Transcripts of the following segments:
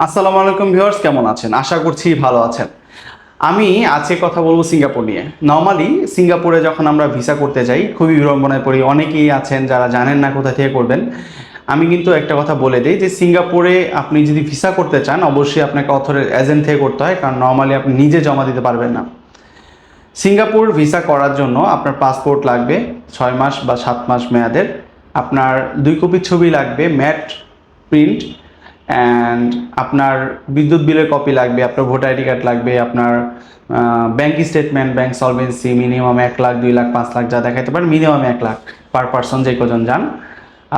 আসসালামু আলাইকুম ভিউয়ার্স, কেমন আছেন? আশা করছি ভালো আছেন। আমি আজকে কথা বলবো সিঙ্গাপুর নিয়ে। নরমালি সিঙ্গাপুরে যখন আমরা ভিসা করতে যাই খুবই বিড়ম্বনায় পড়ি। অনেকেই আছেন যারা জানেন না কোথা থেকে করবেন। আমি কিন্তু একটা কথা বলে দিই যে সিঙ্গাপুরে আপনি যদি ভিসা করতে চান অবশ্যই আপনাকে অথরের এজেন্ট থেকে করতে হয়, কারণ নরমালি আপনি নিজে জমা দিতে পারবেন না। সিঙ্গাপুর ভিসা করার জন্য আপনার পাসপোর্ট লাগবে 6 মাস বা 7 মাস মেয়াদের। আপনার 2 কপি ছবি লাগবে, ম্যাট প্রিন্ট। অ্যান্ড আপনার বিদ্যুৎ বিলের কপি লাগবে, আপনার ভোটার আইডি কার্ড লাগবে, আপনার bank statement, bank solvency, minimum 1 lakh, 2 lakh, 5 lakh যা দেখাতে পারেন, মিনিমাম 1 লাখ পার পার্সন যে কজন যান।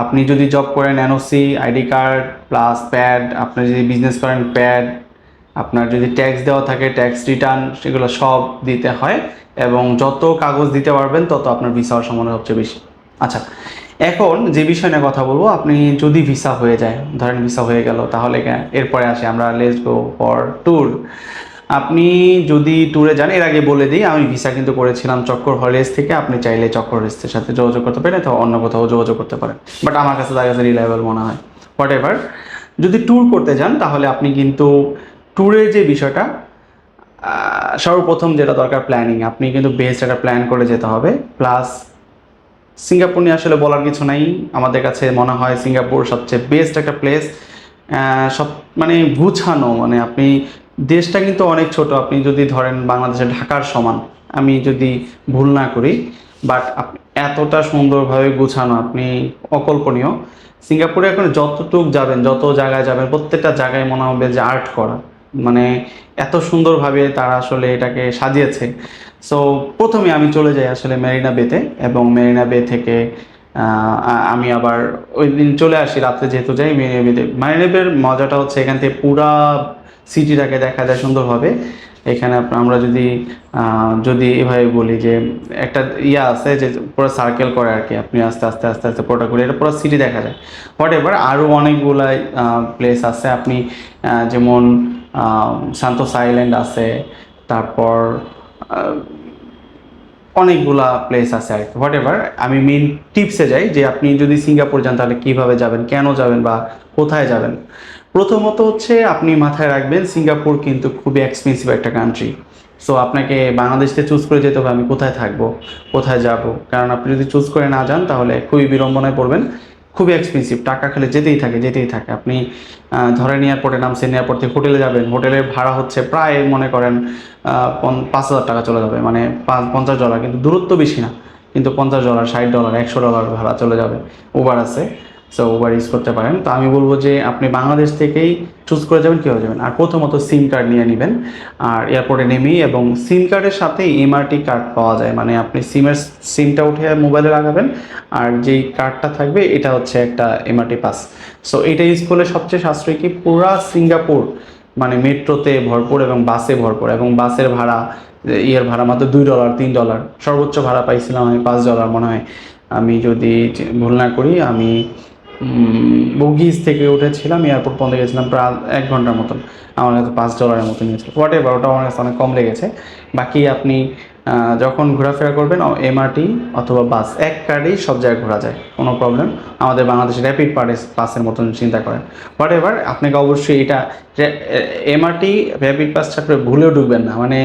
আপনি যদি জব করেন NOC, ID card plus pad, আপনি যদি বিজনেস করেন প্যাড, আপনার যদি ট্যাক্স দেওয়া থাকে ট্যাক্স রিটার্ন, সেগুলো সব দিতে হয়। এবং যত কাগজ দিতে পারবেন তত আপনার ভিসা হওয়ার সম্ভাবনা সবচেয়ে বেশি। আচ্ছা, এখন যে বিষয় নিয়ে কথা বলবো, আপনি যদি ভিসা হয়ে যায়, ধরেন ভিসা হয়ে গেল, তাহলে এরপরে আসি আমরা লেটস গো ফর ট্যুর। আপনি যদি ট্যুরে যান, এর আগে বলে দিই আমি ভিসা কিন্তু করেছিলাম চক্কর হলিডেজ থেকে। আপনি চাইলে চক্কর হলিডেজের সাথে যোগাযোগ করতে পারেন অথবা অন্য কোথাও যোগাযোগ করতে পারেন, বাট আমার কাছে তার কাছে রিলায়েবল মনে হয়। হোয়াট এভার, যদি ট্যুর করতে যান তাহলে আপনি কিন্তু ট্যুরের যে বিষয়টা, সর্বপ্রথম যেটা দরকার প্ল্যানিং। আপনি কিন্তু বেস্ট একটা প্ল্যান করে যেতে হবে। প্লাস সিঙ্গাপুর নিয়ে আসলে বলার কিছু নাই, আমাদের কাছে মনে হয় সিঙ্গাপুর সবচেয়ে বেস্ট একটা প্লেস। সব মানে গুছানো, মানে আপনি দেশটা কিন্তু অনেক ছোট। আপনি যদি ধরেন বাংলাদেশের ঢাকার সমান, আমি যদি ভুল না করি, বাট আপনি এতটা সুন্দরভাবে গুছানো, আপনি অকল্পনীয়। সিঙ্গাপুরে এখন যতটুক যাবেন, যত জায়গায় যাবেন, প্রত্যেকটা জায়গায় মনে হবে যে আর্ট করা, মানে এত সুন্দরভাবে তারা আসলে এটাকে সাজিয়েছে। সো প্রথমে আমি চলে যাই আসলে মেরিনা বেতে, এবং মেরিনা বে থেকে আমি আবার ওই দিন চলে আসি রাত্রে, যেহেতু যাই মেরিনা বেতে। মেরিনা বের মজাটা হচ্ছে এখান থেকে পুরা সিটিটাকে দেখা যায় সুন্দরভাবে। এখানে আমরা যদি এভাবে বলি যে একটা ইয়া আছে যে পুরো সার্কেল করে আর কি, আপনি আস্তে আস্তে আস্তে আস্তে পুরোটা ঘুরে এটা পুরো সিটি দেখা যায়। হোয়াট এভার, আরও অনেকগুলাই প্লেস আছে। আপনি যেমন সান্তোস আইল্যান্ড আছে, তারপর আহ, অনেকগুলা প্লেস আছে আর কি। হোয়াট এভার, আমি মেন টিপসে যাই যে আপনি যদি সিঙ্গাপুর যান তাহলে কীভাবে যাবেন, কেন যাবেন বা কোথায় যাবেন। প্রথমত হচ্ছে আপনি মাথায় রাখবেন সিঙ্গাপুর কিন্তু খুবই এক্সপেন্সিভ একটা কান্ট্রি। সো আপনাকে বাংলাদেশ থেকে চুজ করে যেতে হবে আমি কোথায় থাকবো, কোথায় যাব। কারণ আপনি যদি চুজ করে না যান তাহলে খুবই বিড়ম্বনায় পড়বেন। খুবই এক্সপেন্সিভ, টাকা খেলে যেতেই থাকে যেতেই থাকে। আপনি ধরেন এয়ারপোর্টে নামছেন, এয়ারপোর্ট থেকে হোটেলে যাবেন, হোটেলের ভাড়া হচ্ছে প্রায় মনে করেন 5,000 টাকা চলে যাবে, মানে $50, কিন্তু দূরত্ব বেশি না, কিন্তু $50, $60, $100 ভাড়া চলে যাবে। উবার আছে, সো উবার ইউজ করতে পারেন। তো আমি বলবো যে আপনি বাংলাদেশ থেকেই চুজ করে যাবেন, কীভাবে যাবেন। আর প্রথমত সিম কার্ড নিয়ে নেবেন, আর এয়ারপোর্টে নেমেই, এবং সিম কার্ডের সাথে এমআরটি কার্ড পাওয়া যায়, মানে আপনি সিমটা উঠে মোবাইলে লাগাবেন, আর যেই কার্ডটা থাকবে এটা হচ্ছে একটা এমআরটি পাস। সো এটা ইউজ করলে সবচেয়ে সাশ্রয়ী। কি পুরা সিঙ্গাপুর মানে মেট্রোতে ভরপুর এবং বাসে ভরপুর, এবং বাসের ভাড়া ইয়ের ভাড়া মাত্র $2, $3। সর্বোচ্চ ভাড়া পাইছিলাম আমি $5 মনে হয়, আমি যদি ভুল না করি। আমি বগিজ থেকে উঠেছিলাম, এয়ারপোর্ট পর্যন্ত গেছিলাম প্রায় 1 ঘন্টার মতন। আমার কাছে $5 মতো নিয়েছিল। হোয়াট এভার, ওটা আমার কাছে অনেক কম লেগেছে। বাকি আপনি যখন ঘোরাফেরা করবেন এমআরটি অথবা বাস, এক কার্ডেই সব জায়গায় ঘোরা যায়, কোনো প্রবলেম। আমাদের বাংলাদেশের র্যাপিড পাসের মতন চিন্তা করেন। হোয়াট এভার, আপনাকে অবশ্যই এটা এমআরটি র্যাপিড পাস ছাড়া ভুলেও ঢুকবেন না, মানে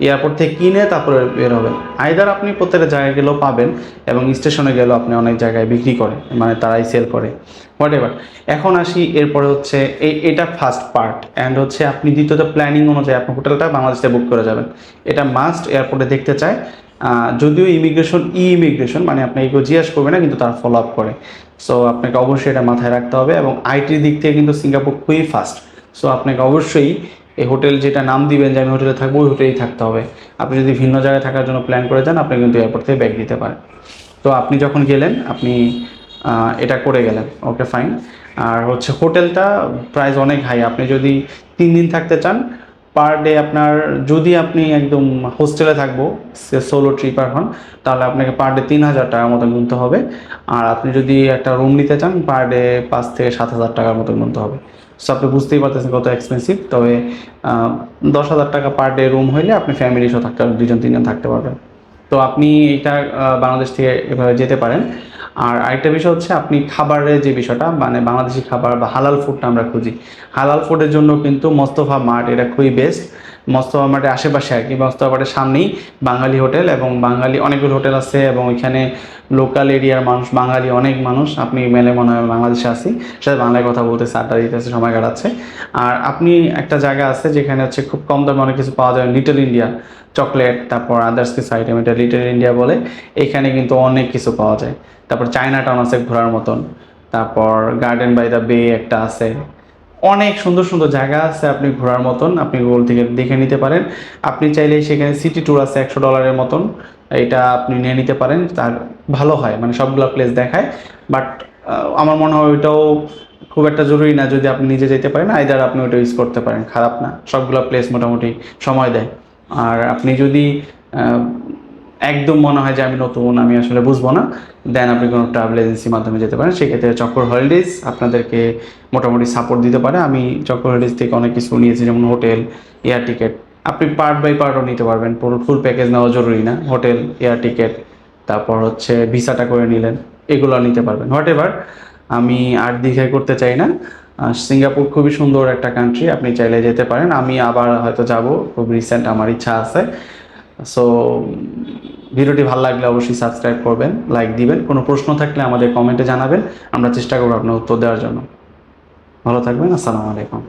এয়ারপোর্ট থেকে কিনে তারপরে বের হবেন। আইদার আপনি প্রত্যেকটা জায়গায় গেলেও পাবেন, এবং স্টেশনে গেলেও আপনি অনেক জায়গায় বিক্রি করে, মানে তারাই সেল করে। হোয়াট এভার, এখন আসি এরপরে হচ্ছে এটা ফার্স্ট পার্ট। অ্যান্ড হচ্ছে আপনি দ্বিতীয়ত প্ল্যানিং অনুযায়ী আপনি হোটেলটা বাংলাদেশে বুক করে যাবেন, এটা মাস্ট এয়ারপোর্টে দেখতে চায়। যদিও ইমিগ্রেশন মানে আপনাকে কেউ জিজ্ঞেস করবে না, কিন্তু তারা ফলো আপ করে। সো আপনাকে অবশ্যই এটা মাথায় রাখতে হবে, এবং আইটির দিক থেকে কিন্তু সিঙ্গাপুর খুবই ফাস্ট। সো আপনাকে অবশ্যই এই হোটেল যেটা নাম দিবেন যে আমি হোটেলে থাকবো, ওই হোটেলেই থাকতে হবে। আপনি যদি ভিন্ন জায়গায় থাকার জন্য প্ল্যান করে যান, আপনি কিন্তু এয়ারপোর্ট থেকে ব্যাগ দিতে পারেন। তো আপনি যখন গেলেন আপনি এটা করে গেলেন, ওকে ফাইন। আর হচ্ছে হোটেলটা প্রাইস অনেক হাই। আপনি যদি 3 দিন থাকতে চান, পার ডে আপনার, যদি আপনি একদম হোস্টেলে থাকবো সোলো ট্রিপার হন, তাহলে আপনাকে পার ডে 3,000 টাকার মতো গুনতে হবে। আর আপনি যদি একটা রুম নিতে চান, পার ডে 5 থেকে 7 হাজার টাকার মতো গুনতে হবে। সো আপনি বুঝতেই পারতেছেন কত এক্সপেন্সিভ। তবে 10,000 টাকা পার ডে রুম হইলে আপনি ফ্যামিলি সহ থাকতে পারবেন, 2 জন 3 জন থাকতে পারবেন। তো আপনি এটা বাংলাদেশ থেকে এভাবে যেতে পারেন। আর আরেকটা বিষয় হচ্ছে আপনি খাবারের যে বিষয়টা, মানে বাংলাদেশি খাবার বা হালাল ফুডটা আমরা খুঁজি, হালাল ফুডের জন্য কিন্তু মোস্তফা মার্ট এটা খুবই বেস্ট। মোস্তফা মার্টের আশেপাশে আর কি, মোস্তফা মার্টের সামনেই বাঙালি হোটেল, এবং বাঙালি অনেকগুলো হোটেল আছে, এবং ওইখানে লোকাল এরিয়ার মানুষ, বাঙালি অনেক মানুষ, আপনি মেলে মনে হয় বাংলাদেশে আসি, সাথে বাংলায় কথা বলতেছে, আড্ডা দিতেছে, সময় কাটাচ্ছে। আর আপনি একটা জায়গা আছে যেখানে হচ্ছে খুব কম দামে অনেক কিছু পাওয়া যায়, লিটল ইন্ডিয়া চকলেট, তারপর আদার্স কিছু আইটেম, এটা লিটল ইন্ডিয়া বলে। এখানে কিন্তু অনেক কিছু পাওয়া যায়। তারপর চায়না টাউন আছে ঘোরার মতন, তারপর গার্ডেন বাই দ্য বে একটা আছে, অনেক সুন্দর সুন্দর জায়গা আছে আপনি ঘোরার মতন, আপনি গুগল থেকে দেখে নিতে পারেন। আপনি চাইলে সেখানে সিটি ট্যুর আছে $100 মতন, এটা আপনি নিয়ে নিতে পারেন, তার ভালো হয়, মানে সবগুলো প্লেস দেখায়। বাট আমার মনে হয় ওইটাও খুব একটা জরুরি না, যদি আপনি নিজে যেতে পারেন আইদার আপনি ওইটা ইউজ করতে পারেন, খারাপ না, সবগুলো প্লেস মোটামুটি সময় দেয়। আর আপনি যদি আহ, একদম মনে হয় যে আমি নতুন, আমি আসলে বুঝবো না, দেন আপনি কোনো ট্রাভেল এজেন্সির মাধ্যমে যেতে পারেন। সেক্ষেত্রে চক্কর হলিডেজ আপনাদেরকে মোটামুটি সাপোর্ট দিতে পারে। আমি চক্কর হলিডেজ থেকে অনেক কিছু নিয়েছি, যেমন হোটেল, এয়ার টিকেট। আপনি পার্ট বাই পার্টও নিতে পারবেন, পুরো ফুল প্যাকেজ নেওয়া জরুরি না, হোটেল, এয়ার টিকেট, তারপর হচ্ছে ভিসাটা করে নিলেন, এগুলো নিতে পারবেন হোয়াট এভার। আমি আর দীঘায় করতে চাই না। সিঙ্গাপুর খুবই সুন্দর একটা কান্ট্রি, আপনি চাইলে যেতে পারেন, আমি আবার হয়তো যাব, খুব রিসেন্ট আমার ইচ্ছা আছে। সো ভিডিওটি ভালো লাগলে অবশ্যই সাবস্ক্রাইব করবেন, লাইক দিবেন, কোনো প্রশ্ন থাকলে আমাদের কমেন্টে জানাবেন, আমরা চেষ্টা করবো আপনার উত্তর দেওয়ার জন্য। ভালো থাকবেন, আসসালামু আলাইকুম।